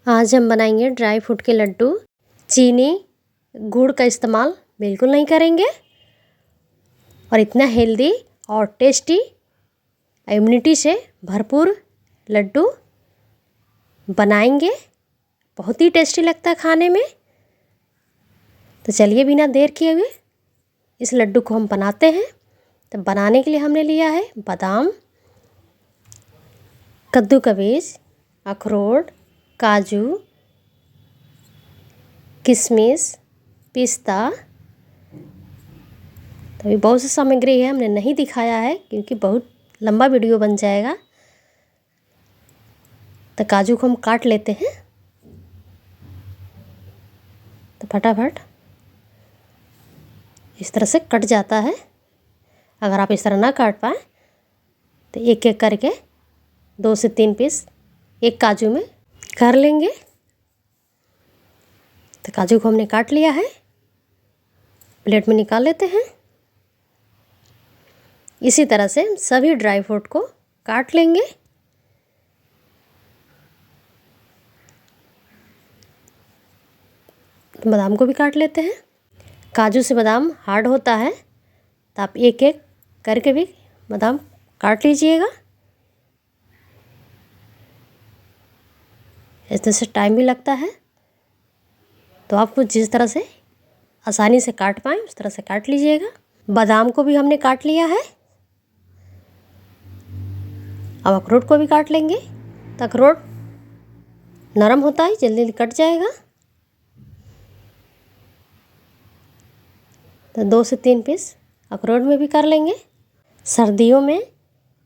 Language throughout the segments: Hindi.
आज हम बनाएंगे ड्राई फ्रूट के लड्डू। चीनी गुड़ का इस्तेमाल बिल्कुल नहीं करेंगे और इतना हेल्दी और टेस्टी इम्यूनिटी से भरपूर लड्डू बनाएंगे। बहुत ही टेस्टी लगता है खाने में। तो चलिए बिना देर किए हुए इस लड्डू को हम बनाते हैं। तो बनाने के लिए हमने लिया है बादाम, कद्दू का बीज, अखरोट, काजू, किशमिश, पिस्ता। तो अभी बहुत सी सामग्री है, हमने नहीं दिखाया है क्योंकि बहुत लंबा वीडियो बन जाएगा। तो काजू को हम काट लेते हैं। तो फटाफट इस तरह से कट जाता है। अगर आप इस तरह ना काट पाएँ तो एक एक करके 2 से 3 पीस एक काजू में कर लेंगे। तो काजू को हमने काट लिया है, प्लेट में निकाल लेते हैं। इसी तरह से सभी ड्राई फ्रूट को काट लेंगे। तो बादाम को भी काट लेते हैं। काजू से बादाम हार्ड होता है, तो आप एक एक करके भी बादाम काट लीजिएगा। इस तरह से टाइम भी लगता है, तो आपको जिस तरह से आसानी से काट पाएँ उस तरह से काट लीजिएगा। बादाम को भी हमने काट लिया है। अब अखरोट को भी काट लेंगे। तो अखरोट नरम होता है, जल्दी जल्दी कट जाएगा। तो 2 से 3 पीस अखरोट में भी कर लेंगे। सर्दियों में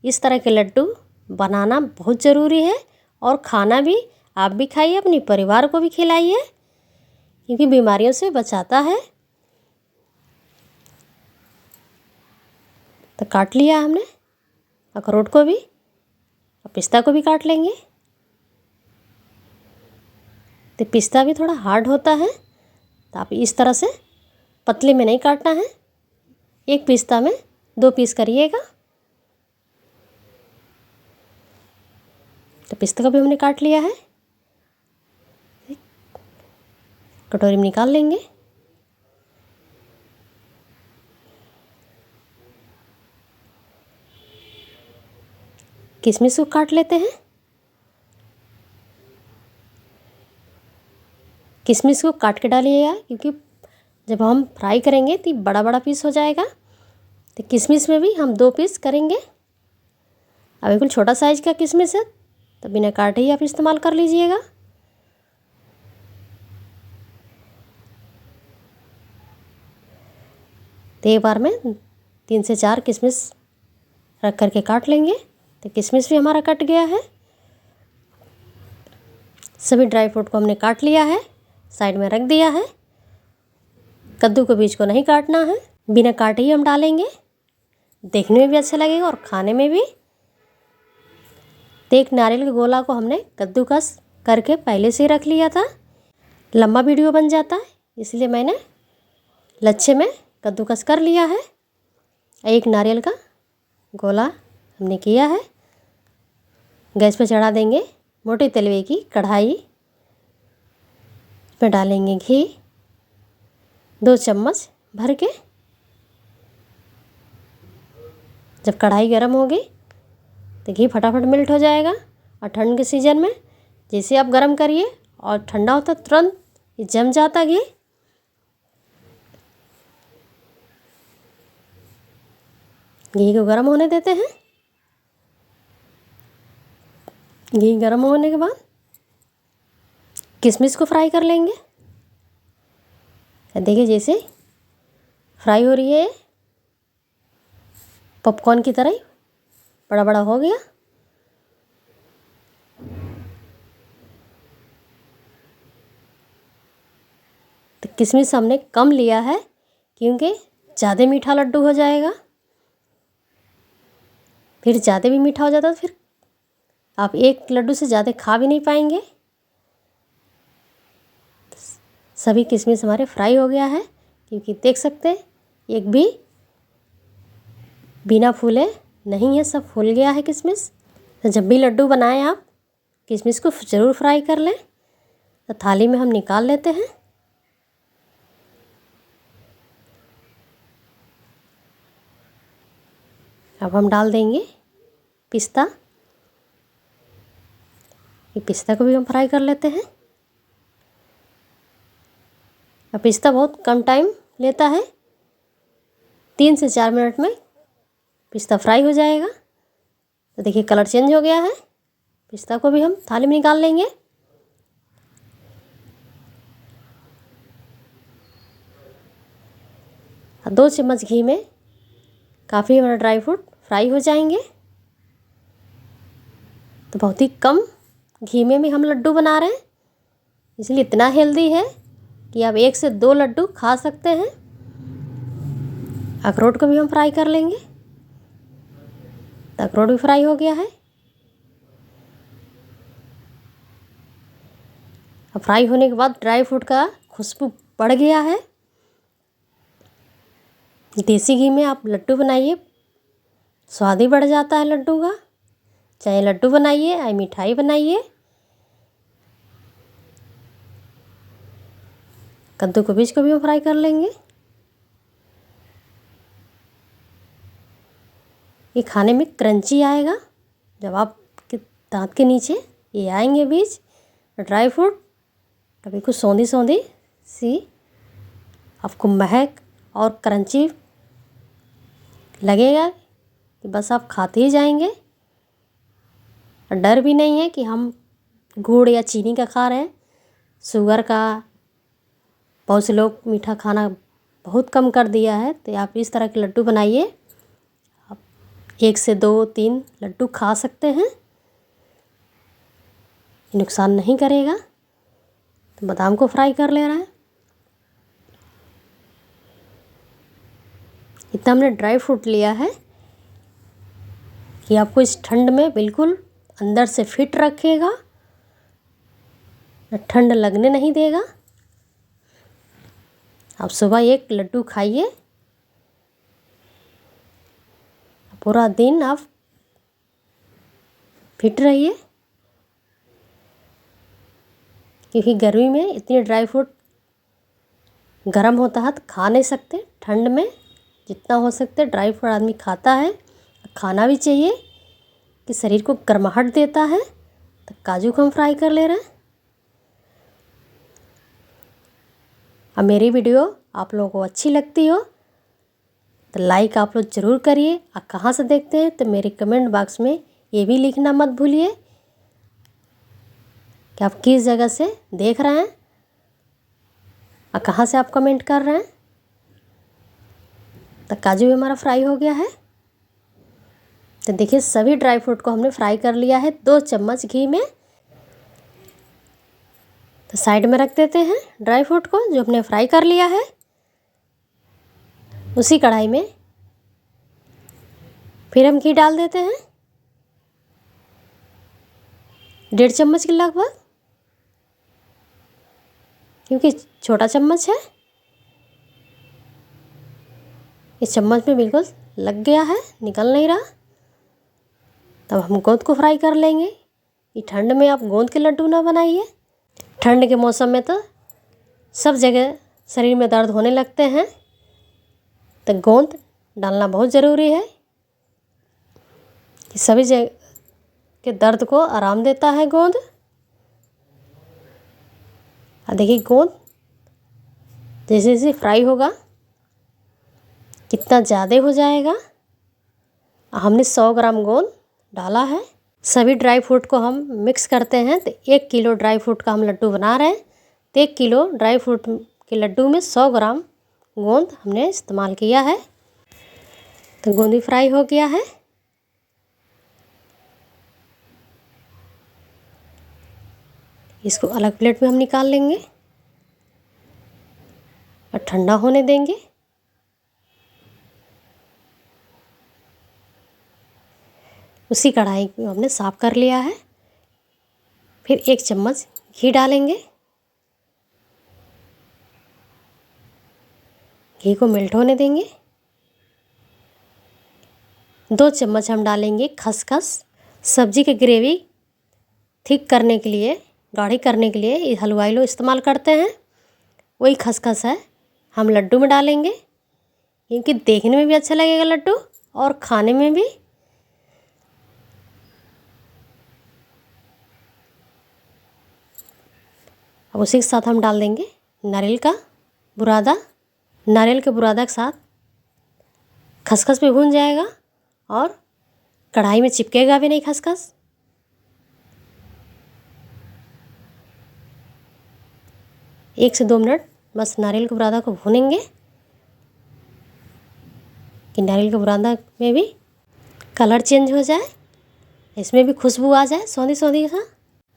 इस तरह के लड्डू बनाना बहुत ज़रूरी है और खाना भी। आप भी खाइए, अपने परिवार को भी खिलाइए, क्योंकि बीमारियों से बचाता है। तो काट लिया हमने अखरोट को भी, और पिस्ता को भी काट लेंगे। तो पिस्ता भी थोड़ा हार्ड होता है, तो आप इस तरह से पतले में नहीं काटना है। एक पिस्ता में 2 पीस करिएगा। तो पिस्ता को भी हमने काट लिया है, कटोरी में निकाल लेंगे। किशमिश को काट लेते हैं। किशमिश को काट के डालिएगा, क्योंकि जब हम फ्राई करेंगे तो बड़ा बड़ा पीस हो जाएगा। तो किशमिश में भी हम 2 पीस करेंगे। अब बिल्कुल छोटा साइज का किशमिश है, तो बिना काटे ही आप इस्तेमाल कर लीजिएगा। तो एक बार में 3 से 4 किशमिश रख करके काट लेंगे। तो किशमिश भी हमारा कट गया है। सभी ड्राई फ्रूट को हमने काट लिया है, साइड में रख दिया है। कद्दू के बीज को नहीं काटना है, बिना काटे ही हम डालेंगे। देखने में भी अच्छा लगेगा और खाने में भी। तो एक नारियल के गोला को हमने कद्दूकस करके पहले से ही रख लिया था। लंबा वीडियो बन जाता है, इसलिए मैंने लच्छे में कद्दूकस कर लिया है। एक नारियल का गोला हमने किया है। गैस पर चढ़ा देंगे मोटे तलवे की कढ़ाई। इसमें डालेंगे घी 2 चम्मच भर के। जब कढ़ाई गर्म होगी तो घी फटाफट मेल्ट हो जाएगा। और ठंड के सीज़न में जैसे आप गर्म करिए और ठंडा होता तुरंत ये जम जाता घी। घी को गर्म होने देते हैं। घी गर्म होने के बाद किशमिश को फ्राई कर लेंगे। देखिए जैसे फ्राई हो रही है, पॉपकॉर्न की तरह बड़ा बड़ा हो गया। तो किशमिश हमने कम लिया है, क्योंकि ज़्यादा मीठा लड्डू हो जाएगा। फिर ज़्यादा भी मीठा हो जाता तो फिर आप एक लड्डू से ज़्यादा खा भी नहीं पाएंगे। सभी किशमिश हमारे फ्राई हो गया है, क्योंकि देख सकते हैं एक भी बिना फूले नहीं है, सब फूल गया है किशमिश। तो जब भी लड्डू बनाएं आप किशमिश को ज़रूर फ्राई कर लें। तो थाली में हम निकाल लेते हैं। अब हम डाल देंगे पिस्ता। ये पिस्ता को भी हम फ्राई कर लेते हैं। अब पिस्ता बहुत कम टाइम लेता है, 3 से 4 मिनट में पिस्ता फ्राई हो जाएगा। तो देखिए कलर चेंज हो गया है। पिस्ता को भी हम थाली में निकाल लेंगे। और 2 चम्मच घी में काफ़ी हमारा ड्राई फ्रूट फ्राई हो जाएंगे। तो बहुत ही कम घी में भी हम लड्डू बना रहे हैं, इसलिए इतना हेल्दी है कि आप 1 से 2 लड्डू खा सकते हैं। अखरोट को भी हम फ्राई कर लेंगे। तो अखरोट भी फ्राई हो गया है। अब फ्राई होने के बाद ड्राई फ्रूट का खुशबू बढ़ गया है। देसी घी में आप लड्डू बनाइए, स्वाद ही बढ़ जाता है लड्डू का। चाहे लड्डू बनाइए या मिठाई बनाइए। कद्दू के बीज को भी हम फ्राई कर लेंगे। ये खाने में क्रंची आएगा। जब आपके दांत के नीचे ये आएंगे बीज ड्राई फ्रूट, तभी कुछ सौंधी सौंधी सी आपको महक और क्रंची लगेगा कि बस आप खाते ही जाएंगे। और डर भी नहीं है कि हम गुड़ या चीनी का खा रहे हैं, शुगर का। बहुत से लोग मीठा खाना बहुत कम कर दिया है। तो आप इस तरह के लड्डू बनाइए। आप 1 से 2-3 लड्डू खा सकते हैं, नुकसान नहीं करेगा। तो बादाम को फ्राई कर ले रहा है। इतना हमने ड्राई फ्रूट लिया है कि आपको इस ठंड में बिल्कुल अंदर से फिट रखेगा, ठंड लगने नहीं देगा। आप सुबह 1 लड्डू खाइए, पूरा दिन आप फिट रहिए। क्योंकि गर्मी में इतनी ड्राई फ्रूट गर्म होता है तो खा नहीं सकते। ठंड में जितना हो सकते ड्राई फ्रूट आदमी खाता है, खाना भी चाहिए कि शरीर को गर्माहट देता है। तो काजू को हम फ्राई कर ले रहे हैं। अब मेरी वीडियो आप लोगों को अच्छी लगती हो तो लाइक आप लोग ज़रूर करिए। और कहाँ से देखते हैं तो मेरे कमेंट बॉक्स में ये भी लिखना मत भूलिए कि आप किस जगह से देख रहे हैं और कहाँ से आप कमेंट कर रहे हैं। तो काजू भी हमारा फ्राई हो गया है। तो देखिए सभी ड्राई फ्रूट को हमने फ्राई कर लिया है 2 चम्मच घी में। तो साइड में रख देते हैं ड्राई फ्रूट को जो हमने फ्राई कर लिया है। उसी कढ़ाई में फिर हम घी डाल देते हैं 1.5 चम्मच के लगभग, क्योंकि छोटा चम्मच है। इस चम्मच में बिल्कुल लग गया है, निकल नहीं रहा। तब हम गोंद को फ्राई कर लेंगे। ये ठंड में आप गोंद के लड्डू ना बनाइए। ठंड के मौसम में तो सब जगह शरीर में दर्द होने लगते हैं, तो गोंद डालना बहुत ज़रूरी है कि सभी जगह के दर्द को आराम देता है गोंद। और देखिए गोंद जैसे जैसे फ्राई होगा कितना ज़्यादा हो जाएगा। हमने 100 ग्राम गोंद डाला है। सभी ड्राई फ्रूट को हम मिक्स करते हैं। तो 1 किलो ड्राई फ्रूट का हम लड्डू बना रहे हैं। तो 1 किलो ड्राई फ्रूट के लड्डू में 100 ग्राम गोंद हमने इस्तेमाल किया है। तो गोंद भी फ्राई हो गया है। इसको अलग प्लेट में हम निकाल लेंगे और ठंडा होने देंगे। उसी कढ़ाई को हमने साफ़ कर लिया है। फिर 1 चम्मच घी डालेंगे। घी को मेल्ट होने देंगे। 2 चम्मच हम डालेंगे खसखस। सब्जी की ग्रेवी थिक करने के लिए गाढ़ी करने के लिए ये हलवाई लोग इस्तेमाल करते हैं। वही खसखस है, हम लड्डू में डालेंगे, क्योंकि देखने में भी अच्छा लगेगा लड्डू और खाने में भी। अब उसी के साथ हम डाल देंगे नारियल का बुरादा। नारियल के बुरादा के साथ खसखस भी भून जाएगा और कढ़ाई में चिपकेगा भी नहीं खसखस। एक से 2 मिनट बस नारियल के बुरादा को भूनेंगे कि नारियल के बुरादा में भी कलर चेंज हो जाए, इसमें भी खुशबू आ जाए सौंधी सौंधी सा।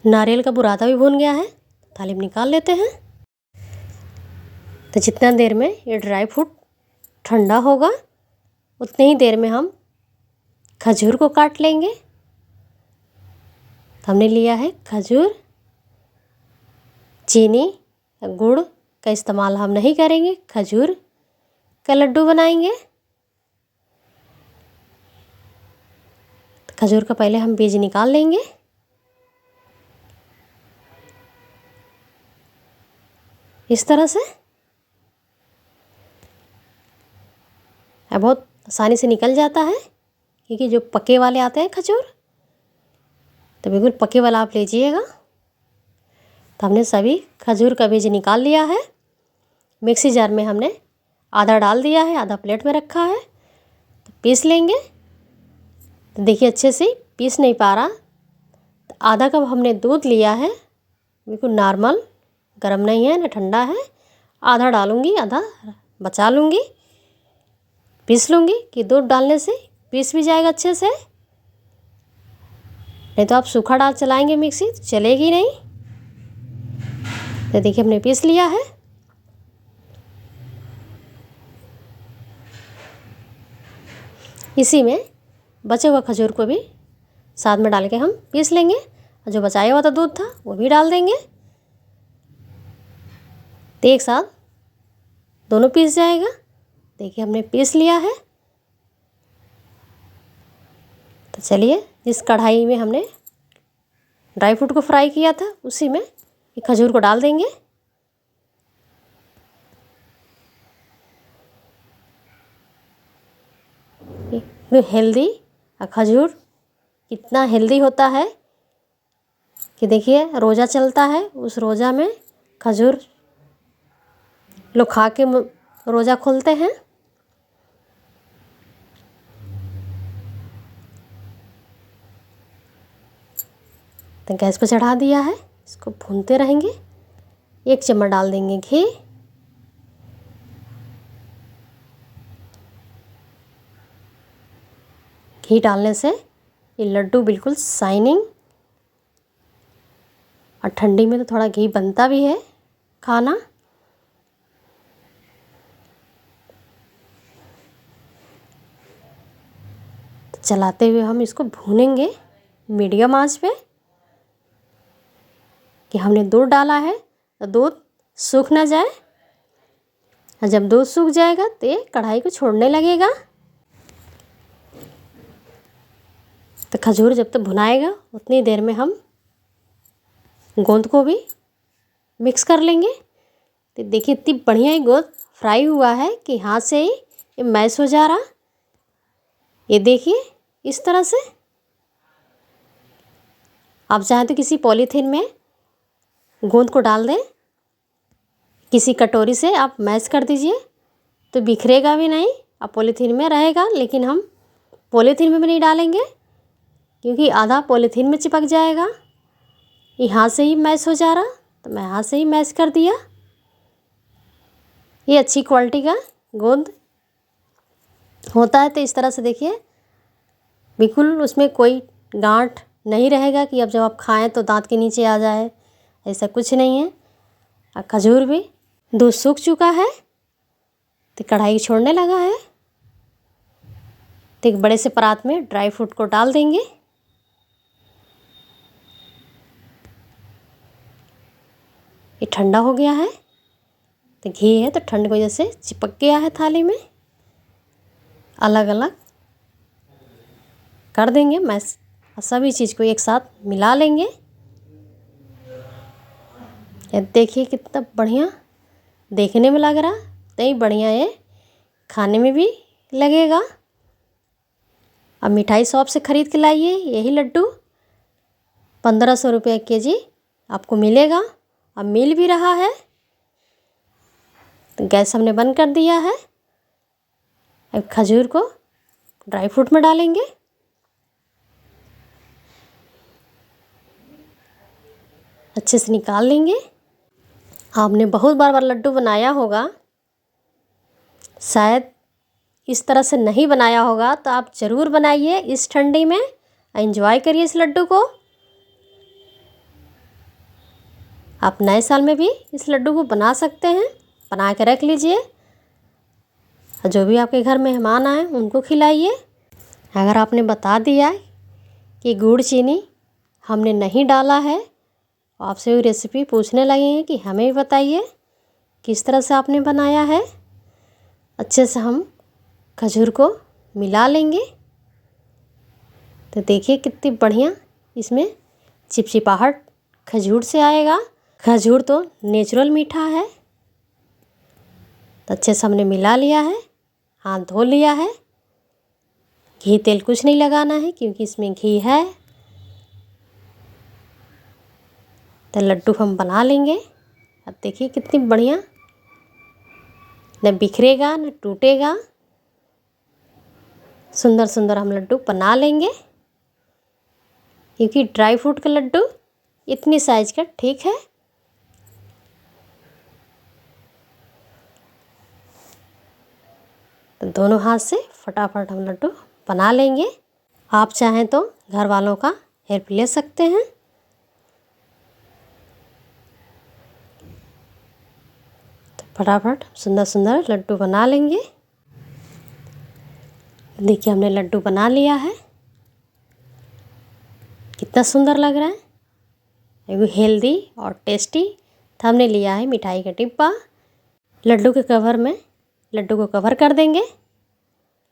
नारियल का बुरादा भी भून गया है, थाली में निकाल लेते हैं। तो जितना देर में ये ड्राई फ्रूट ठंडा होगा उतनी ही देर में हम खजूर को काट लेंगे। तो हमने लिया है खजूर। चीनी गुड़ का इस्तेमाल हम नहीं करेंगे, खजूर का लड्डू बनाएंगे। तो खजूर का पहले हम बीज निकाल लेंगे। इस तरह से बहुत आसानी से निकल जाता है, क्योंकि जो पके वाले आते हैं खजूर, तो बिल्कुल पके वाला आप लीजिएगा। तो हमने सभी खजूर का बीज निकाल लिया है। मिक्सी जार में हमने आधा डाल दिया है, आधा प्लेट में रखा है। तो पीस लेंगे। तो देखिए अच्छे से पीस नहीं पा रहा। तो आधा कप हमने दूध लिया है, बिल्कुल नॉर्मल, गर्म नहीं है ना ठंडा है। आधा डालूँगी, आधा बचा लूँगी, पीस लूँगी कि दूध डालने से पीस भी जाएगा अच्छे से। नहीं तो आप सूखा डाल चलाएंगे मिक्सी तो चलेगी नहीं। तो देखिए हमने पीस लिया है। इसी में बचे हुआ खजूर को भी साथ में डाल के हम पीस लेंगे। और जो बचाया हुआ था दूध था वो भी डाल देंगे। तो एक साथ दोनों पीस जाएगा। देखिए हमने पीस लिया है। तो चलिए जिस कढ़ाई में हमने ड्राई फ्रूट को फ्राई किया था उसी में ये खजूर को डाल देंगे। हेल्दी खजूर कितना हेल्दी होता है कि देखिए रोज़ा चलता है, उस रोज़ा में खजूर लोग खा के रोज़ा खोलते हैं। तो गैस को चढ़ा दिया है, इसको भूनते रहेंगे। 1 चम्मच डाल देंगे घी। घी डालने से ये लड्डू बिल्कुल शाइनिंग, और ठंडी में तो थोड़ा घी बनता भी है खाना। तो चलाते हुए हम इसको भूनेंगे मीडियम आंच पे कि हमने दूध डाला है तो दूध सूख ना जाए। और जब दूध सूख जाएगा तो ये कढ़ाई को छोड़ने लगेगा। तो खजूर जब तक भुनाएगा उतनी देर में हम गोंद को भी मिक्स कर लेंगे। तो देखिए इतनी बढ़िया ही गोंद फ्राई हुआ है कि हाथ से ही ये मैश हो जा रहा। ये देखिए इस तरह से। आप चाहें तो किसी पॉलीथीन में गोंद को डाल दें, किसी कटोरी से आप मैश कर दीजिए तो बिखरेगा भी नहीं, अब पॉलीथीन में रहेगा। लेकिन हम पॉलीथीन में भी नहीं डालेंगे क्योंकि आधा पॉलीथीन में चिपक जाएगा। ये हाथ से ही मैश हो जा रहा तो मैं हाथ से ही मैश कर दिया। ये अच्छी क्वालिटी का गोंद होता है। तो इस तरह से देखिए बिल्कुल उसमें कोई गांठ नहीं रहेगा कि अब जब आप खाएं तो दांत के नीचे आ जाए, ऐसा कुछ नहीं है। और खजूर भी दूध सूख चुका है तो कढ़ाई छोड़ने लगा है। तो एक बड़े से परात में ड्राई फ्रूट को डाल देंगे। ये ठंडा हो गया है तो घी है तो ठंड की वजह से चिपक गया है थाली में। अलग अलग कर देंगे मैश, सभी चीज़ को एक साथ मिला लेंगे। ये देखिए कितना बढ़िया देखने में लग रहा, नहीं बढ़िया ये खाने में भी लगेगा। अब मिठाई शॉप से ख़रीद के लाइए, यही लड्डू 1500 रुपये केजी आपको मिलेगा। अब मिल भी रहा है। तो गैस हमने बंद कर दिया है। अब खजूर को ड्राई फ्रूट में डालेंगे। अच्छे से निकाल लेंगे। आपने बहुत बार लड्डू बनाया होगा, शायद इस तरह से नहीं बनाया होगा, तो आप ज़रूर बनाइए इस ठंडी में। एंजॉय करिए इस लड्डू को। आप नए साल में भी इस लड्डू को बना सकते हैं, बना के रख लीजिए। जो भी आपके घर मेहमान आए उनको खिलाइए। अगर आपने बता दिया कि गुड़ चीनी हमने नहीं डाला है, आपसे वो रेसिपी पूछने लगे हैं कि हमें भी बताइए किस तरह से आपने बनाया है। अच्छे से हम खजूर को मिला लेंगे। तो देखिए कितनी बढ़िया इसमें चिपचिपाहट खजूर से आएगा। खजूर तो नेचुरल मीठा है। तो अच्छे से हमने मिला लिया है, हाथ धो लिया है। घी तेल कुछ नहीं लगाना है क्योंकि इसमें घी है। तो लड्डू हम बना लेंगे। अब देखिए कितनी बढ़िया, न बिखरेगा न टूटेगा। सुंदर सुंदर हम लड्डू बना लेंगे क्योंकि ड्राई फ्रूट का लड्डू इतनी साइज का ठीक है। तो दोनों हाथ से फटाफट हम लड्डू बना लेंगे। आप चाहें तो घर वालों का हेल्प ले सकते हैं। तो फटाफट सुंदर सुंदर लड्डू बना लेंगे। देखिए हमने लड्डू बना लिया है, कितना सुंदर लग रहा है। ये हेल्दी और टेस्टी। तो हमने लिया है मिठाई का डिब्बा। लड्डू के कवर में लड्डू को कवर कर देंगे।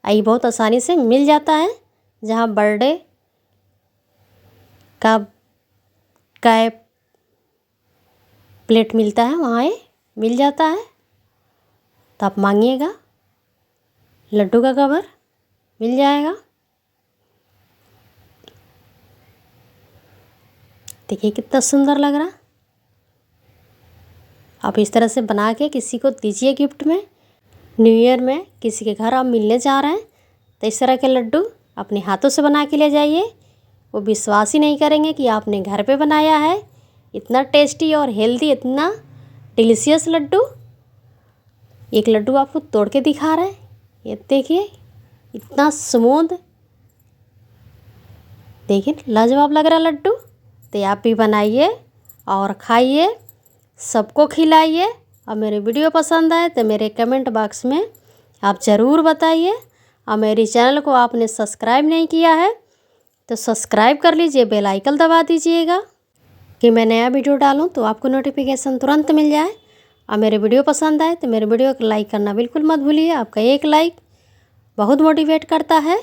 ये बहुत आसानी से मिल जाता है। जहाँ बर्थडे का प्लेट मिलता है वहाँ ये मिल जाता है। तो आप मांगिएगा, लड्डू का कवर मिल जाएगा। देखिए कितना सुंदर लग रहा। आप इस तरह से बना के किसी को दीजिए गिफ्ट में। न्यू ईयर में किसी के घर आप मिलने जा रहे हैं तो इस तरह के लड्डू अपने हाथों से बना के ले जाइए। वो विश्वास ही नहीं करेंगे कि आपने घर पे बनाया है। इतना टेस्टी और हेल्दी, इतना डिलीशियस लड्डू। एक लड्डू आपको तोड़ के दिखा रहे हैं, ये देखिए इतना स्मूथ, देखिए लाजवाब लग रहा लड्डू। तो आप भी बनाइए और खाइए, सबको खिलाइए। और मेरे वीडियो पसंद आए तो मेरे कमेंट बॉक्स में आप ज़रूर बताइए। और मेरे चैनल को आपने सब्सक्राइब नहीं किया है तो सब्सक्राइब कर लीजिए, बेल आइकन दबा दीजिएगा कि मैं नया वीडियो डालूं तो आपको नोटिफिकेशन तुरंत मिल जाए। और मेरे वीडियो पसंद आए तो मेरे वीडियो को लाइक करना बिल्कुल मत भूलिए। आपका एक लाइक बहुत मोटिवेट करता है।